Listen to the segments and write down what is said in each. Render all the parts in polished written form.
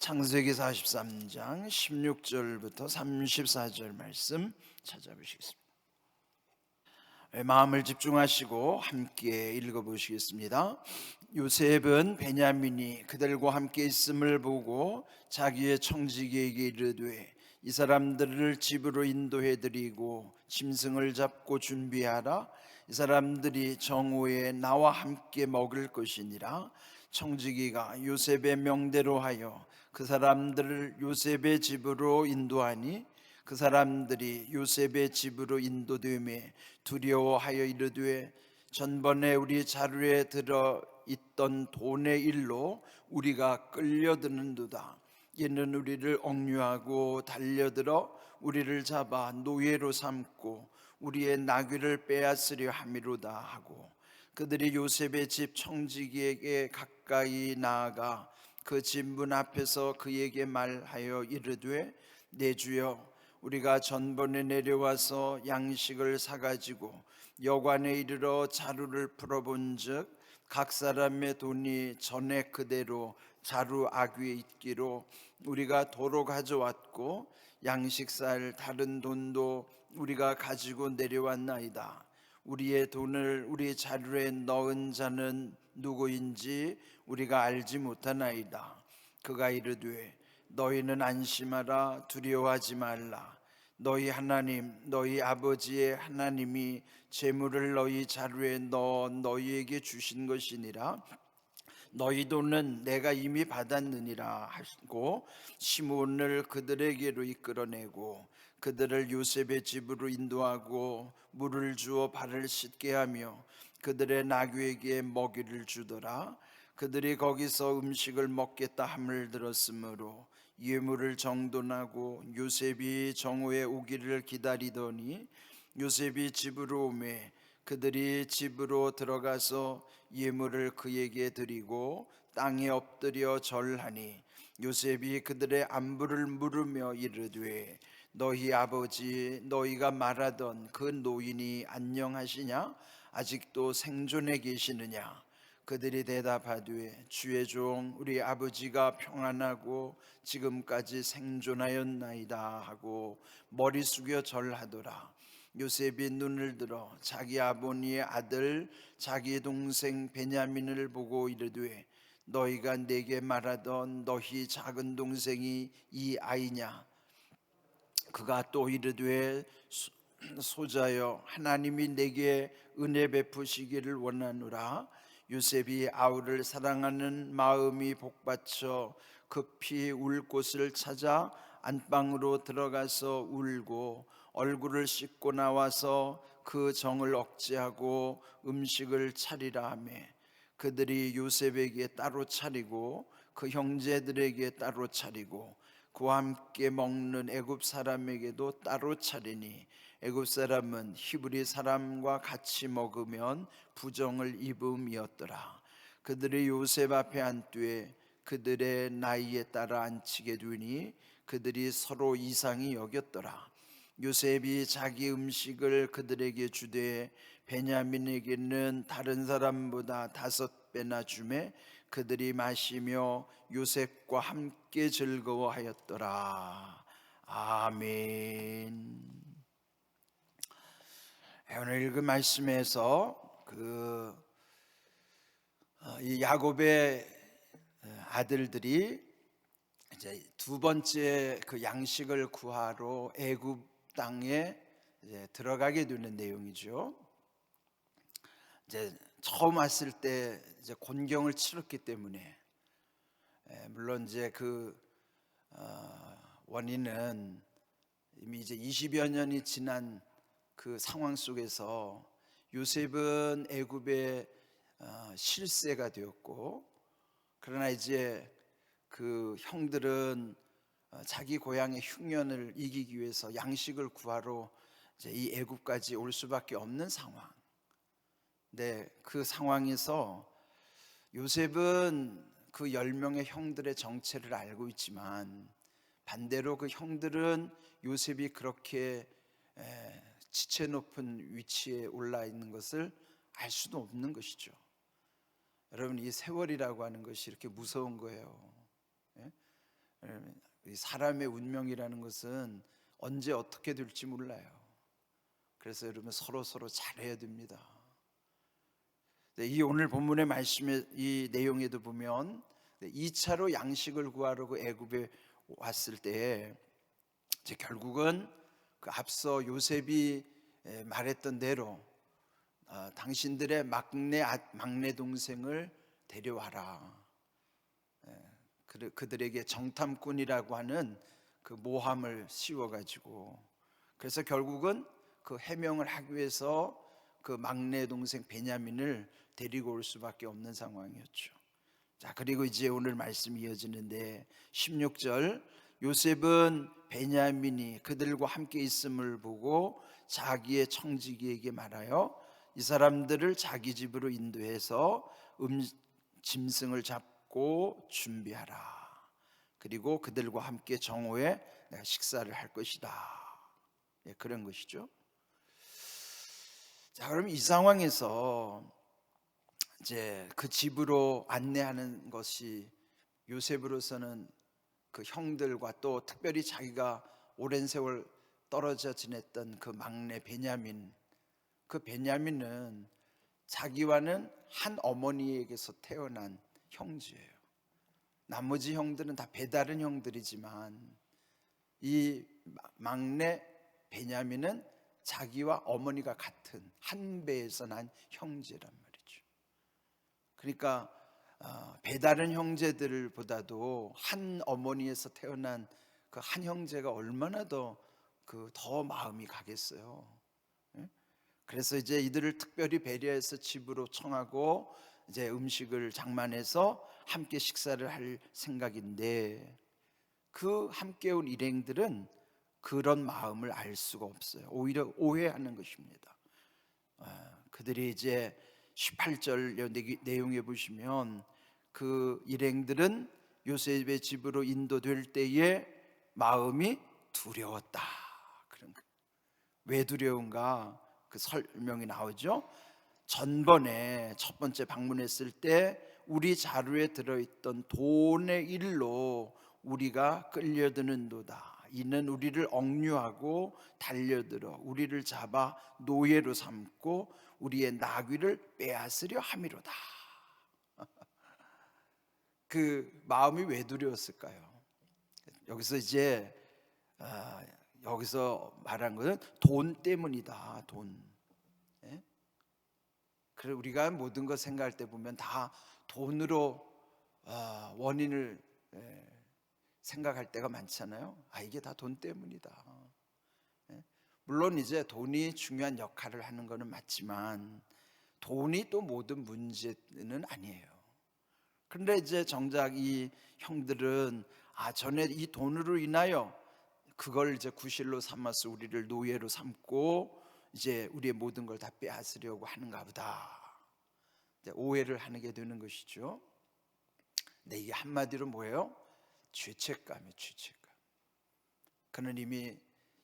창세기 43장 16절부터 34절 말씀 찾아보시겠습니다. 마음을 집중하시고 함께 읽어보시겠습니다. 요셉은 베냐민이 그들과 함께 있음을 보고 자기의 청지기에게 이르되 이 사람들을 집으로 인도해드리고 짐승을 잡고 준비하라. 이 사람들이 정오에 나와 함께 먹을 것이니라. 청지기가 요셉의 명대로 하여 그 사람들을 요셉의 집으로 인도하니 그 사람들이 요셉의 집으로 인도되매 두려워하여 이르되 전번에 우리 자루에 들어 있던 돈의 일로 우리가 끌려드는도다. 이는 우리를 억류하고 달려들어 우리를 잡아 노예로 삼고 우리의 나귀를 빼앗으려 함이로다 하고 그들이 요셉의 집 청지기에게 가까이 나아가 그 집 문 앞에서 그에게 말하여 이르되 내 주여 우리가 전번에 내려와서 양식을 사가지고 여관에 이르러 자루를 풀어본즉 각 사람의 돈이 전에 그대로 자루 아귀에 있기로 우리가 도로 가져왔고 양식 살 다른 돈도 우리가 가지고 내려왔나이다. 우리의 돈을 우리 자루에 넣은 자는 누구인지 우리가 알지 못하나이다. 그가 이르되 너희는 안심하라. 두려워하지 말라. 너희 하나님 너희 아버지의 하나님이 재물을 너희 자루에 넣어 너희에게 주신 것이니라. 너희 돈은 내가 이미 받았느니라 하시고 시몬을 그들에게로 이끌어내고 그들을 요셉의 집으로 인도하고 물을 주어 발을 씻게 하며 그들의 나귀에게 먹이를 주더라. 그들이 거기서 음식을 먹겠다 함을 들었으므로 예물을 정돈하고 요셉이 정오에 오기를 기다리더니 요셉이 집으로 오매 그들이 집으로 들어가서 예물을 그에게 드리고 땅에 엎드려 절하니 요셉이 그들의 안부를 물으며 이르되 너희 아버지 너희가 말하던 그 노인이 안녕하시냐? 아직도 생존해 계시느냐? 그들이 대답하되 주의 종 우리 아버지가 평안하고 지금까지 생존하였나이다 하고 머리 숙여 절하더라. 요셉이 눈을 들어 자기 아버니의 아들 자기 동생 베냐민을 보고 이르되 너희가 내게 말하던 너희 작은 동생이 이 아이냐? 그가 또 이르되 소자여 하나님이 내게 은혜 베푸시기를 원하노라. 요셉이 아우를 사랑하는 마음이 복받쳐 급히 울 곳을 찾아 안방으로 들어가서 울고 얼굴을 씻고 나와서 그 정을 억제하고 음식을 차리라 하며 그들이 요셉에게 따로 차리고 그 형제들에게 따로 차리고 그와 함께 먹는 애굽 사람에게도 따로 차리니 애굽 사람은 히브리 사람과 같이 먹으면 부정을 입음이었더라. 그들이 요셉 앞에 앉되 그들의 나이에 따라 앉히게 되니 그들이 서로 이상히 여겼더라. 요셉이 자기 음식을 그들에게 주되 베냐민에게는 다른 사람보다 5배나 주매 그들이 마시며 요셉과 함께 즐거워하였더라. 아멘. 오늘 읽은 말씀에서 이 야곱의 아들들이 이제 두 번째 그 양식을 구하러 애굽 땅에 이제 들어가게 되는 내용이죠. 이제 처음 왔을 때 이제 곤경을 치렀기 때문에 물론 이제 원인은 이미 이제 20여 년이 지난 그 상황 속에서 요셉은 애굽의 실세가 되었고 그러나 이제 그 형들은 자기 고향의 흉년을 이기기 위해서 양식을 구하러 이제 이 애굽까지 올 수밖에 없는 상황. 네, 그 상황에서 요셉은 그 10명의 형들의 정체를 알고 있지만 반대로 그 형들은 요셉이 그렇게 지체 높은 위치에 올라 있는 것을 알 수도 없는 것이죠. 여러분, 이 세월이라고 하는 것이 이렇게 무서운 거예요. 사람의 운명이라는 것은 언제 어떻게 될지 몰라요. 그래서 여러분 서로 잘해야 됩니다. 이 오늘 본문의 말씀의 이 내용에도 보면 2차로 양식을 구하려고 애굽에 왔을 때 결국은 그 앞서 요셉이 말했던 대로 당신들의 막내 동생을 데려와라. 그들에게 정탐꾼이라고 하는 그 모함을 씌워가지고, 그래서 결국은 그 해명을 하기 위해서 그 막내 동생 베냐민을 데리고 올 수밖에 없는 상황이었죠. 자, 그리고 이제 오늘 말씀이 이어지는데 16절, 요셉은 베냐민이 그들과 함께 있음을 보고 자기의 청지기에게 말하여 이 사람들을 자기 집으로 인도해서 짐승을 잡고 준비하라. 그리고 그들과 함께 정오에 내가 식사를 할 것이다. 그런 것이죠. 자, 그럼 이 상황에서 이제 그 집으로 안내하는 것이 요셉으로서는 그 형들과 또 특별히 자기가 오랜 세월 떨어져 지냈던 그 막내 베냐민, 그 베냐민은 자기와는 한 어머니에게서 태어난 형제예요. 나머지 형들은 다 배다른 형들이지만 이 막내 베냐민은 자기와 어머니가 같은 한 배에서 난 형제란 말이죠. 그러니까 배다른 형제들보다도 한 어머니에서 태어난 그 한 형제가 얼마나 더 마음이 가겠어요. 그래서 이제 이들을 특별히 배려해서 집으로 청하고 이제 음식을 장만해서 함께 식사를 할 생각인데, 그 함께 온 일행들은 그런 마음을 알 수가 없어요. 오히려 오해하는 것입니다. 그들이 이제 18절 내용에 보시면 그 일행들은 요셉의 집으로 인도될 때에 마음이 두려웠다. 그런 거. 왜 두려운가? 그 설명이 나오죠. 전번에 첫 번째 방문했을 때 우리 자루에 들어있던 돈의 일로 우리가 끌려드는도다. 이는 우리를 억류하고 달려들어 우리를 잡아 노예로 삼고 우리의 나귀를 빼앗으려 함이로다. 그 마음이 왜 두려웠을까요? 여기서 이제 여기서 말한 것은 돈 때문이다. 돈. 그래, 우리가 모든 것 생각할 때 보면 다 돈으로 원인을 생각할 때가 많잖아요. 이게 다 돈 때문이다. 물론 이제 돈이 중요한 역할을 하는 것은 맞지만 돈이 또 모든 문제는 아니에요. 그런데 이제 정작 이 형들은 전에 이 돈으로 인하여 그걸 이제 구실로 삼아서 우리를 노예로 삼고 이제 우리의 모든 걸 다 빼앗으려고 하는가 보다. 오해를 하게 되는 것이죠. 근데 이게 한마디로 뭐예요? 죄책감이에요. 죄책감. 그는 이미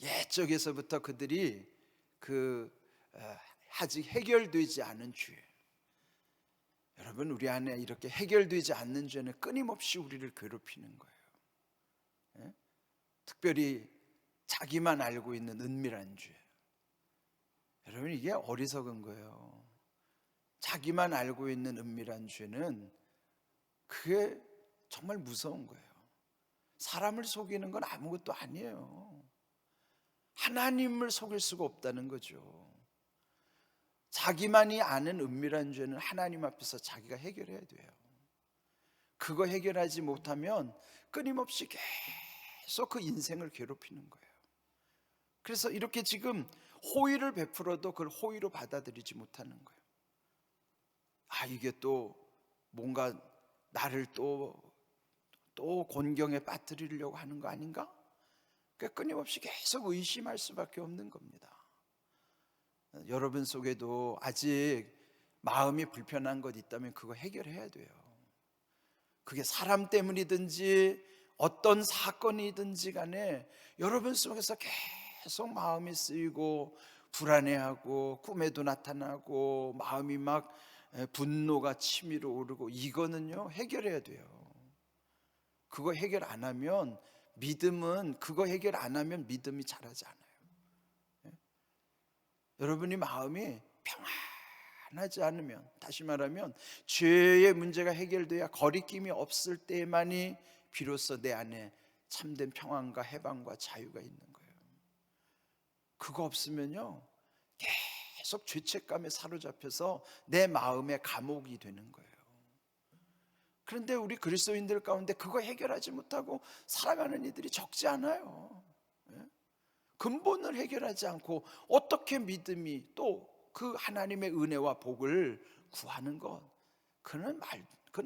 옛적에서부터 그들이 아직 해결되지 않은 죄. 여러분, 우리 안에 이렇게 해결되지 않는 죄는 끊임없이 우리를 괴롭히는 거예요. 특별히 자기만 알고 있는 은밀한 죄. 여러분, 이게 어리석은 거예요. 자기만 알고 있는 은밀한 죄는 그게 정말 무서운 거예요. 사람을 속이는 건 아무것도 아니에요. 하나님을 속일 수가 없다는 거죠. 자기만이 아는 은밀한 죄는 하나님 앞에서 자기가 해결해야 돼요. 그거 해결하지 못하면 끊임없이 계속 그 인생을 괴롭히는 거예요. 그래서 이렇게 지금 호의를 베풀어도 그걸 호의로 받아들이지 못하는 거예요. 이게 또 뭔가 나를 또 곤경에 빠뜨리려고 하는 거 아닌가? 그러니까 끊임없이 계속 의심할 수밖에 없는 겁니다. 여러분 속에도 아직 마음이 불편한 것 있다면 그거 해결해야 돼요. 그게 사람 때문이든지 어떤 사건이든지 간에 여러분 속에서 계속 마음이 쓰이고 불안해하고 꿈에도 나타나고 마음이 막 분노가 치밀어 오르고, 이거는요 해결해야 돼요. 그거 해결 안 하면 믿음은 그거 해결 안 하면 믿음이 자라지 않아요. 여러분이 마음이 평안하지 않으면, 다시 말하면 죄의 문제가 해결돼야 거리낌이 없을 때만이 비로소 내 안에 참된 평안과 해방과 자유가 있는 거예요. 그거 없으면요 계속 죄책감에 사로잡혀서 내 마음의 감옥이 되는 거예요. 그런데 우리 그리스도인들 가운데 그거 해결하지 못하고 살아가는 이들이 적지 않아요. 근본을 해결하지 않고 어떻게 믿음이 또 그 하나님의 은혜와 복을 구하는 것, 그건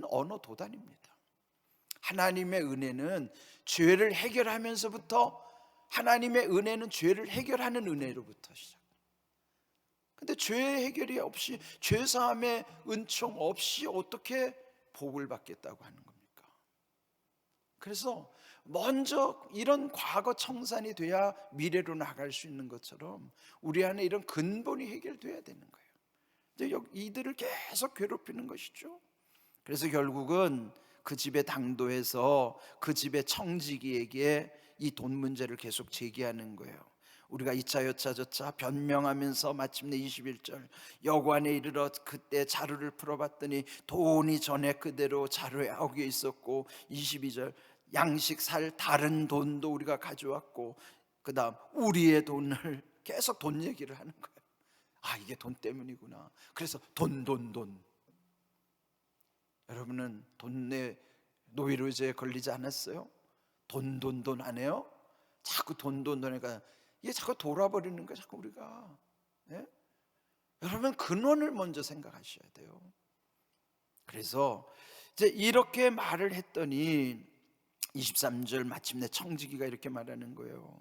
언어 도단입니다. 하나님의 은혜는 죄를 해결하면서부터, 하나님의 은혜는 죄를 해결하는 은혜로부터 시작. 근데 죄 해결이 없이, 죄 사함의 은총 없이 어떻게 복을 받겠다고 하는 겁니까? 그래서 먼저 이런 과거 청산이 돼야 미래로 나갈 수 있는 것처럼 우리 안에 이런 근본이 해결돼야 되는 거예요. 이들을 계속 괴롭히는 것이죠. 그래서 결국은 그 집의 당도에서 그 집의 청지기에게 이 돈 문제를 계속 제기하는 거예요. 우리가 이차 여차 저차 변명하면서 마침내 21절 여관에 이르러 그때 자루를 풀어봤더니 돈이 전에 그대로 자루에 아우겨 있었고, 22절 양식 살 다른 돈도 우리가 가져왔고, 그 다음 우리의 돈을, 계속 돈 얘기를 하는 거예요. 아, 이게 돈 때문이구나. 그래서 돈. 여러분은 돈에 노이로제에 걸리지 않았어요? 돈 안 해요? 자꾸 돈 하니까 이게 자꾸 돌아버리는 거야, 자꾸 우리가. 예? 여러분, 근원을 먼저 생각하셔야 돼요. 그래서 이제 이렇게 말을 했더니 23절 마침내 청지기가 이렇게 말하는 거예요.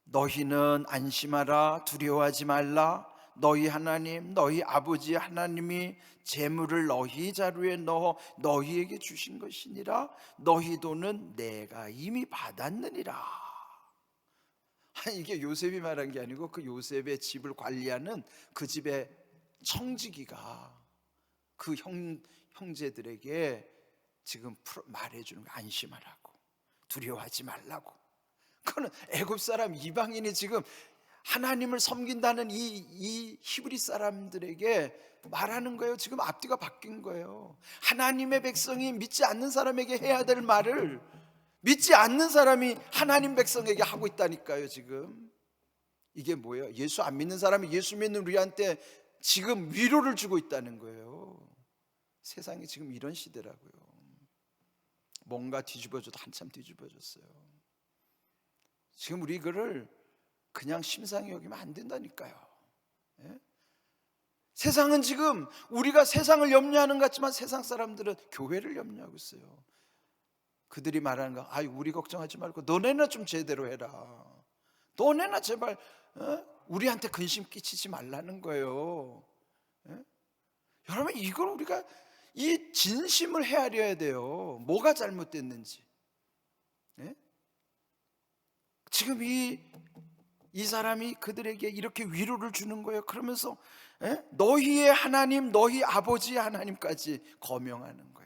너희는 안심하라, 두려워하지 말라. 너희 하나님, 너희 아버지 하나님이 재물을 너희 자루에 넣어 너희에게 주신 것이니라. 너희 돈은 내가 이미 받았느니라. 아니, 이게 요셉이 말한 게 아니고 그 요셉의 집을 관리하는 그 집의 청지기가 그 형제들에게 지금 말해주는 거, 안심하라고, 두려워하지 말라고. 그거는 애굽 사람, 이방인이 지금 하나님을 섬긴다는 이 히브리 사람들에게 말하는 거예요. 지금 앞뒤가 바뀐 거예요. 하나님의 백성이 믿지 않는 사람에게 해야 될 말을 믿지 않는 사람이 하나님 백성에게 하고 있다니까요. 지금 이게 뭐예요? 예수 안 믿는 사람이 예수 믿는 우리한테 지금 위로를 주고 있다는 거예요. 세상이 지금 이런 시대라고요. 뭔가 뒤집어져도 한참 뒤집어졌어요. 지금 우리 이거를 그냥 심상히 여기면 안 된다니까요. 예? 세상은 지금 우리가 세상을 염려하는 것 같지만 세상 사람들은 교회를 염려하고 있어요. 그들이 말하는 거, 아이, 우리 걱정하지 말고 너네나 좀 제대로 해라. 너네나 제발 우리한테 근심 끼치지 말라는 거예요. 예? 여러분, 이걸 우리가 이 진심을 헤아려야 돼요. 뭐가 잘못됐는지. 예? 지금 이 사람이 그들에게 이렇게 위로를 주는 거예요. 그러면서 너희의 하나님, 너희 아버지의 하나님까지 거명하는 거예요.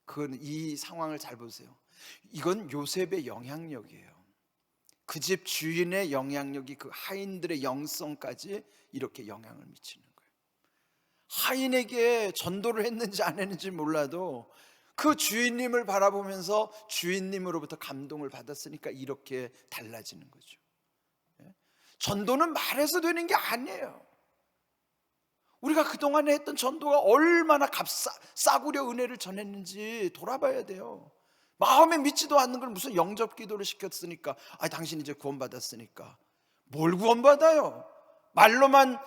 그건, 이 상황을 잘 보세요. 이건 요셉의 영향력이에요. 그 집 주인의 영향력이 그 하인들의 영성까지 이렇게 영향을 미치는 거예요. 하인에게 전도를 했는지 안 했는지 몰라도 그 주인님을 바라보면서 주인님으로부터 감동을 받았으니까 이렇게 달라지는 거죠. 전도는 말해서 되는 게 아니에요. 우리가 그동안에 했던 전도가 얼마나 싸구려 은혜를 전했는지 돌아봐야 돼요. 마음에 믿지도 않는 걸 무슨 영접 기도를 시켰으니까, 당신 이제 구원받았으니까. 뭘 구원받아요? 말로만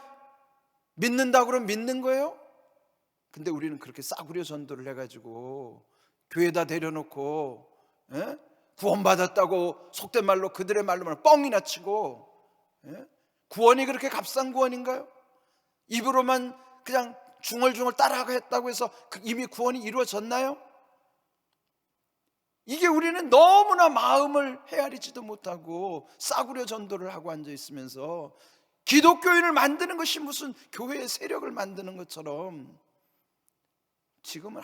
믿는다고 그러면 믿는 거예요? 근데 우리는 그렇게 싸구려 전도를 해가지고 교회에다 데려놓고 구원받았다고 속된 말로, 그들의 말로만 뻥이나 치고, 구원이 그렇게 값싼 구원인가요? 입으로만 그냥 중얼중얼 따라했다고 해서 이미 구원이 이루어졌나요? 이게 우리는 너무나 마음을 헤아리지도 못하고 싸구려 전도를 하고 앉아 있으면서 기독교인을 만드는 것이 무슨 교회의 세력을 만드는 것처럼 지금은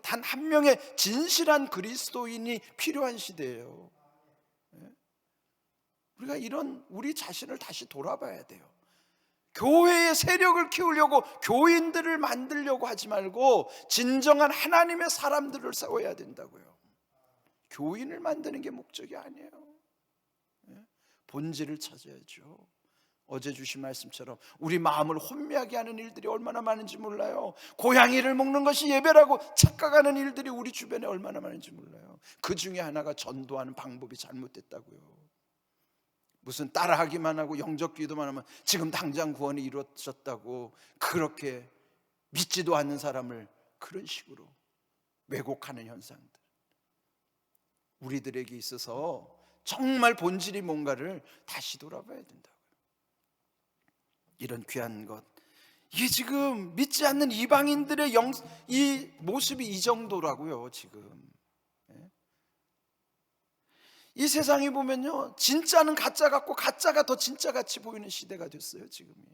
단 한 명의 진실한 그리스도인이 필요한 시대예요. 우리가 우리 자신을 다시 돌아봐야 돼요. 교회의 세력을 키우려고 교인들을 만들려고 하지 말고 진정한 하나님의 사람들을 세워야 된다고요. 교인을 만드는 게 목적이 아니에요. 본질을 찾아야죠. 어제 주신 말씀처럼 우리 마음을 혼미하게 하는 일들이 얼마나 많은지 몰라요. 고양이를 먹는 것이 예배라고 착각하는 일들이 우리 주변에 얼마나 많은지 몰라요. 그 중에 하나가 전도하는 방법이 잘못됐다고요. 무슨 따라하기만 하고 영접 기도만 하면 지금 당장 구원이 이루어졌다고 그렇게 믿지도 않는 사람을 그런 식으로 왜곡하는 현상들, 우리들에게 있어서 정말 본질이 뭔가를 다시 돌아봐야 된다고요. 이런 귀한 것, 이게 지금 믿지 않는 이방인들의 이 모습이 이 정도라고요. 지금 이 세상에 보면요, 진짜는 가짜 같고 가짜가 더 진짜 같이 보이는 시대가 됐어요. 지금이.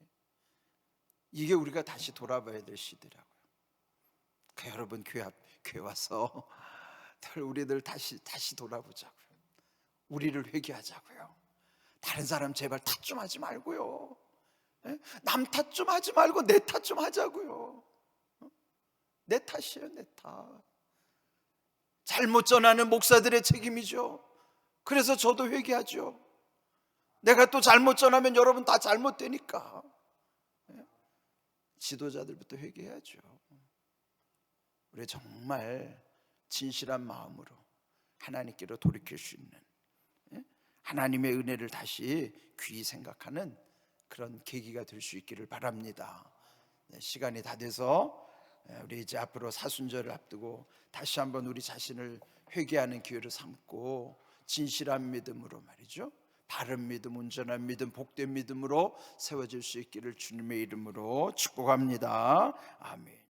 이게 우리가 다시 돌아봐야 될 시대라고요. 여러분 교회 와서 우리들 다시 돌아보자고요. 우리를 회개하자고요. 다른 사람 제발 탓 좀 하지 말고요. 남 탓 좀 하지 말고 내 탓 좀 하자고요. 내 탓이에요, 내 탓. 잘못 전하는 목사들의 책임이죠. 그래서 저도 회개하죠. 내가 또 잘못 전하면 여러분 다 잘못되니까. 지도자들부터 회개해야죠. 우리 정말 진실한 마음으로 하나님께로 돌이킬 수 있는, 하나님의 은혜를 다시 귀히 생각하는 그런 계기가 될 수 있기를 바랍니다. 시간이 다 돼서 우리 이제 앞으로 사순절을 앞두고 다시 한번 우리 자신을 회개하는 기회를 삼고 진실한 믿음으로 말이죠, 바른 믿음, 온전한 믿음, 복된 믿음으로 세워질 수 있기를 주님의 이름으로 축복합니다. 아멘.